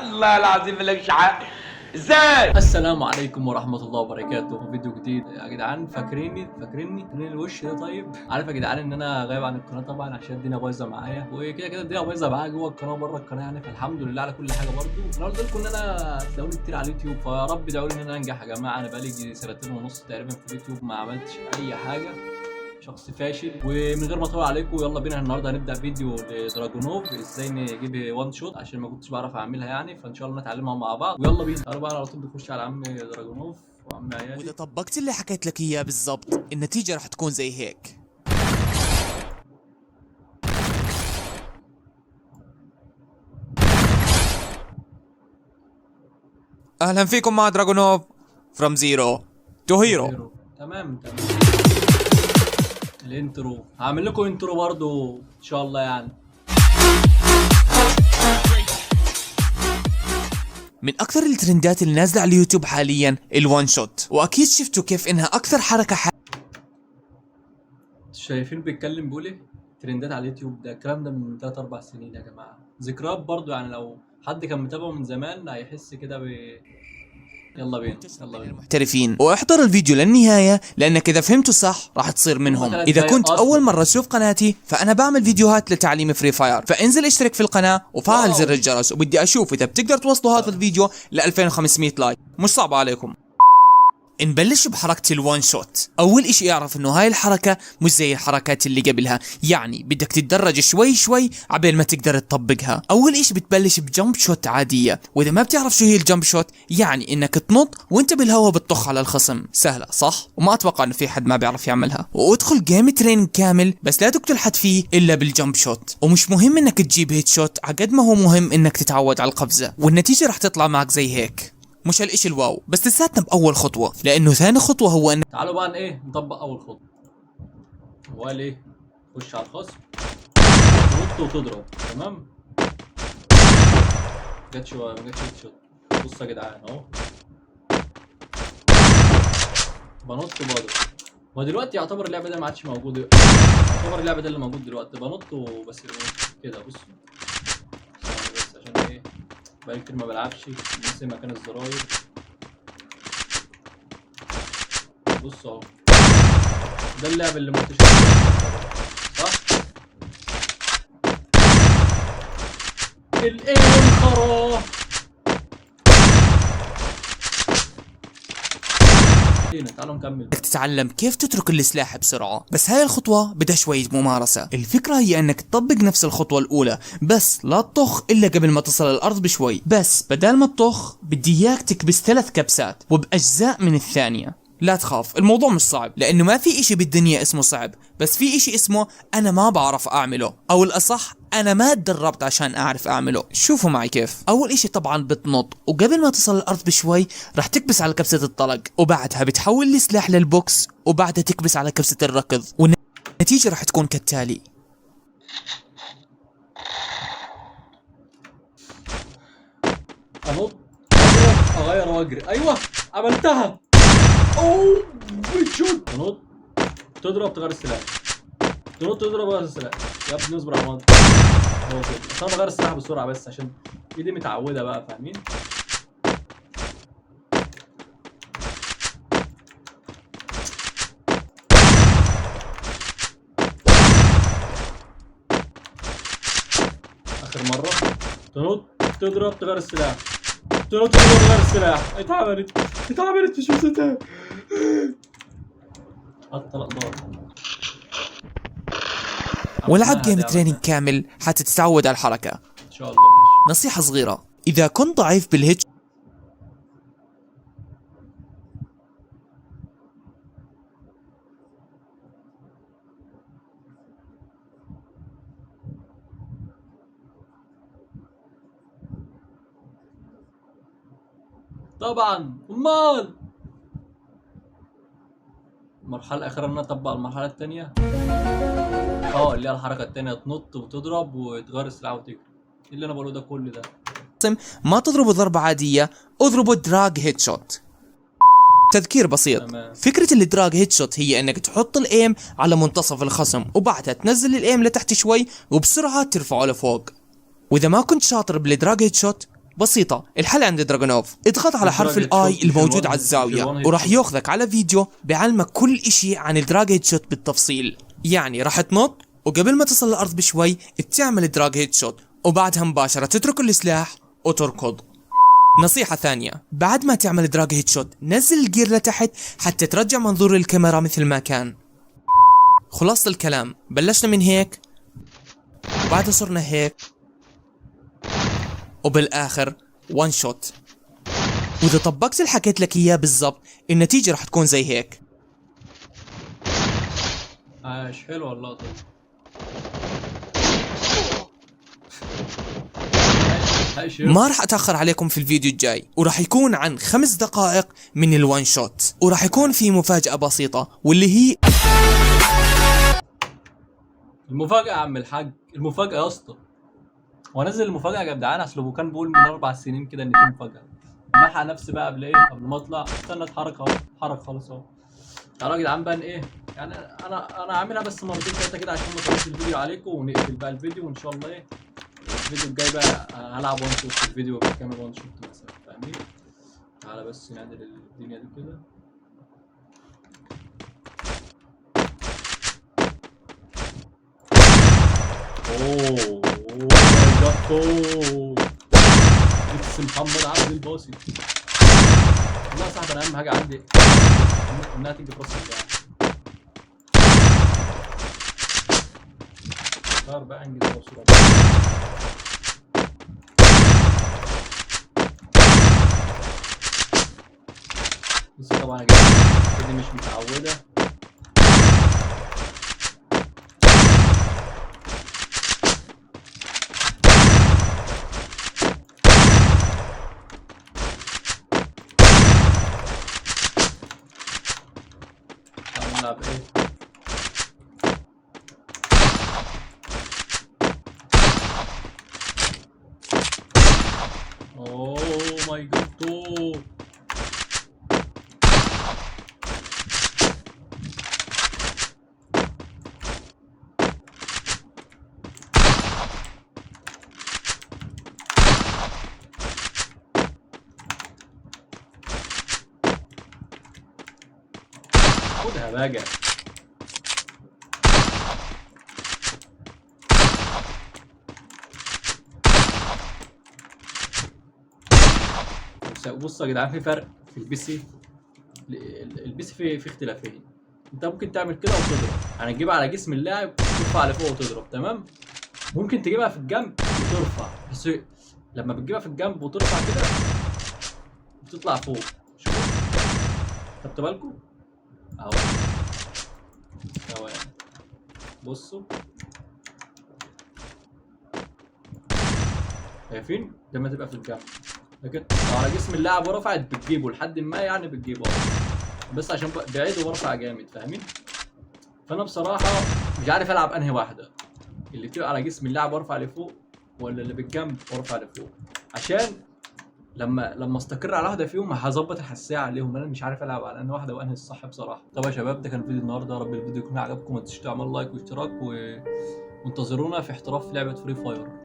الله العظيم مالكش حق. ازاي؟ السلام عليكم ورحمة الله وبركاته. فيديو جديد يا جدعان. فاكريني الوش ده؟ طيب عارف يا جدعان ان انا غايب عن القناة طبعا عشان الدنيا بايظة معايا، وكده كده الدنيا بايظة معايا جوه القناة وبره القناة يعني، فالحمد لله على كل حاجة. برضو انا قلت لكم ان انا تلاقوني كتير على اليوتيوب، فيا رب ادعوا لي ان انا انجح يا جماعة. انا بقالي 2.5 سنين تقريبا في اليوتيوب ما عملتش اي حاجة، شخص فاشل. ومن غير ما اطول عليكم يلا بينا. النهارده هنبدا فيديو لدراجونوف ازاي نجيب وان شوت عشان ما كنتش بعرف اعملها يعني، فان شاء الله نتعلمها مع بعض. ويلا بينا تعالوا بقى على طول نخش على عم دراجونوف وعم عيالي. واذا طبقت اللي حكيت لك اياه بالضبط النتيجة رح تكون زي هيك. اهلا فيكم مع دراجونوف from zero to hero. تمام. الانترو هعمل لكم انترو برضو ان شاء الله يعني. من اكثر الترندات اللي نازله على اليوتيوب حاليا الوان شوت، واكيد شفتوا كيف انها اكثر حركه شايفين بيتكلم بيقول ايه؟ ترندات على اليوتيوب ده الكلام ده من 3-4 سنين يا جماعه، ذكريات برضو يعني. لو حد كان متابعه من زمان هيحس كده يلا بينا محترفين. واحضر الفيديو للنهاية لانك اذا فهمتوا صح راح تصير منهم. اذا كنت اول مرة تشوف قناتي فانا بعمل فيديوهات لتعليم فري فاير، فانزل اشترك في القناة وفعل زر الجرس، وبدي اشوف اذا بتقدر توصلوا هذا الفيديو ل 2500 لايك. مش صعب عليكم. نبلش بحركة الوان شوت. اول اشي اعرف انه هاي الحركة مش زي الحركات اللي قبلها، يعني بدك تتدرج شوي شوي عبين ما تقدر تطبقها. اول اشي بتبلش بجمب شوت عادية، واذا ما بتعرف شو هي الجمب شوت يعني انك تنط وانت بالهواء بتطخ على الخصم. سهلة صح؟ وما اتوقع انه في حد ما بيعرف يعملها. وادخل جيم تريننج كامل بس لا تقتل حد فيه الا بالجمب شوت. ومش مهم انك تجيب هيت شوت عقد ما هو مهم انك تتعود على القفزة، والنتيجة رح تطلع معك زي هيك. مش هالاشي الواو، بس لساتنا باول خطوه، لانه ثاني خطوه هو ان تعالوا بقى ايه نطبق اول خطوه. هو قال ايه؟ خش على الخصم تنط وتضرب. تمام. ما جاتش شوت. بص يا جدعان اهو بنط وبضرب. ما دلوقتي يعتبر اللعبه ده ما عادش موجود، يعتبر اللعبه ده اللي موجود دلوقتي. بنط وبس كده. بص بس عشان ايه بقالي كتير ما بلعبش، نسي مكان الزراير. بص اهو ده اللعب اللي منتشر صح؟ الايم خرا. تعالوا نكمل. بدك تتعلم كيف تترك السلاح بسرعه، بس هاي الخطوه بدها شويه ممارسه. الفكره هي انك تطبق نفس الخطوه الاولى، بس لا تطخ الا قبل ما تصل الارض بشوي. بس بدال ما تطخ بدي اياك تكبس 3 كبسات وباجزاء من الثانيه. لا تخاف، الموضوع مش صعب، لانه ما في اشي بالدنيا اسمه صعب، بس في اشي اسمه انا ما بعرف اعمله، او الاصح انا ما تدربت عشان اعرف اعمله. شوفوا معي كيف. اول اشي طبعا بتنط، وقبل ما تصل الارض بشوي رح تكبس على كبسة الطلق، وبعدها بتحول السلاح للبوكس، وبعدها تكبس على كبسة الركض، والنتيجة رح تكون كالتالي. انط اغير واجري. ايوه عملتها. اوه شوت. تنط تضرب تغير السلاح، تنط تضرب تغير السلاح. يا ابني اصبر على المنطق. هو كده بس انا بغير السلاح بسرعه بس عشان ايدي متعوده بقى، فاهمين؟ اخر مره تنط تضرب تغير السلاح، تنط تضرب تغير السلاح. اتعملت مش مصدق. حط الاقدار. والعب جيم تريننج كامل حتى تتعود على الحركة. ان شاء الله. ماشي. نصيحة صغيرة، اذا كنت ضعيف بالهيت طبعا امال المرحلة الأخيرة إن أنا أطبق المرحلة التانية. اللي هي الحركة التانية تنط وتضرب وتغير السلاح وتجري. إيه اللي أنا بقوله ده كل ده؟ ما تضربه ضربة عادية، اضربه دراج هيد شوت. تذكير بسيط. فكرة الدراج هيد شوت هي انك تحط الايم على منتصف الخصم، وبعدها تنزل الايم لتحت شوي وبسرعة ترفعه لفوق. واذا ما كنت شاطر بالدراج هيد شوت بسيطة، الحل عند دراجونوف. اضغط على حرف الاي الموجود على الزاوية وراح ياخذك على فيديو بيعلمك كل اشي عن الدراج هيد شوت بالتفصيل. يعني راح تنط وقبل ما تصل الارض بشوي بتعمل دراج هيد شوت، وبعدها مباشرة تترك السلاح وتركض. نصيحة ثانية، بعد ما تعمل دراج هيد شوت نزل الجير لتحت حتى ترجع منظور الكاميرا مثل ما كان. خلاصة الكلام، بلشنا من هيك وبعدها صرنا هيك وبالاخر وان شوت. واذا طبقت اللي حكيت لك اياه بالضبط النتيجة رح تكون زي هيك. عاش، حلوه اللقطه. ما راح اتاخر عليكم في الفيديو الجاي، وراح يكون عن 5 دقائق من الوان شوت، وراح يكون في مفاجأة بسيطة واللي هي المفاجأة يا عم الحاج، المفاجأة يا اسطى. وانزل المفاجأة يا جدعان، اصل ابو كان بيقول من 4 سنين كده ان في مفاجأة. بلحق نفسي بقى قبل ايه؟ قبل ما اطلع، استنى اتحرك اهو، اتحرك خالص اهو. تعالوا يا جدعان بقى ايه؟ يعني انا عاملها بس مرتين ثلاثة كده عشان ما اطولش الفيديو عليكم، ونقفل بقى الفيديو وان شاء الله ايه؟ الفيديو الجاي بقى هلعب وان شوت في الفيديو كامل وان شوت مثلا، فاهمين؟ تعالى بس نعدل الدنيا دي كده. اوه ماي جاد، اكس محمد عبد الباسط. لا يا صاحبي، انا اهم حاجه عندي انها تيجي في راس البتاع. صار بقى انجز بسرعه. بس طبعا يا جدعان دي مش متعوده. نلعب ايه؟ اوه ماي جاد. خدها بقى. بصوا يا جدعان، في فرق في البي سي. البي سي في اختلافين. انت ممكن تعمل كده وتضرب، يعني تجيبها على جسم اللاعب وترفع لفوق وتضرب، تمام؟ ممكن تجيبها في الجنب وترفع، بس لما بتجيبها في الجنب وترفع كده بتطلع فوق. شوفوا، خدتوا بالكم؟ اهو ثواني، بصوا شايفين؟ لما تبقى في الجنب، لكن لو على جسم اللاعب ورفعت بتجيبه لحد ما، يعني بتجيبه بس عشان بعيد وبرفع جامد، فاهمين؟ فانا بصراحه مش عارف العب انهي واحده، اللي بتبقى على جسم اللاعب وارفع لفوق، ولا اللي بالجنب وارفع لفوق، عشان لما استقر على واحده فيهم هظبط الحساسيه عليهم. انا مش عارف العب على انهي واحده وانهي الصح بصراحه. طب يا شباب، ده كان فيديو النهارده، يا رب الفيديو يكون عجبكم. ما تنسوش تعملوا لايك واشتراك وانتظرونا في احتراف لعبه فري فاير.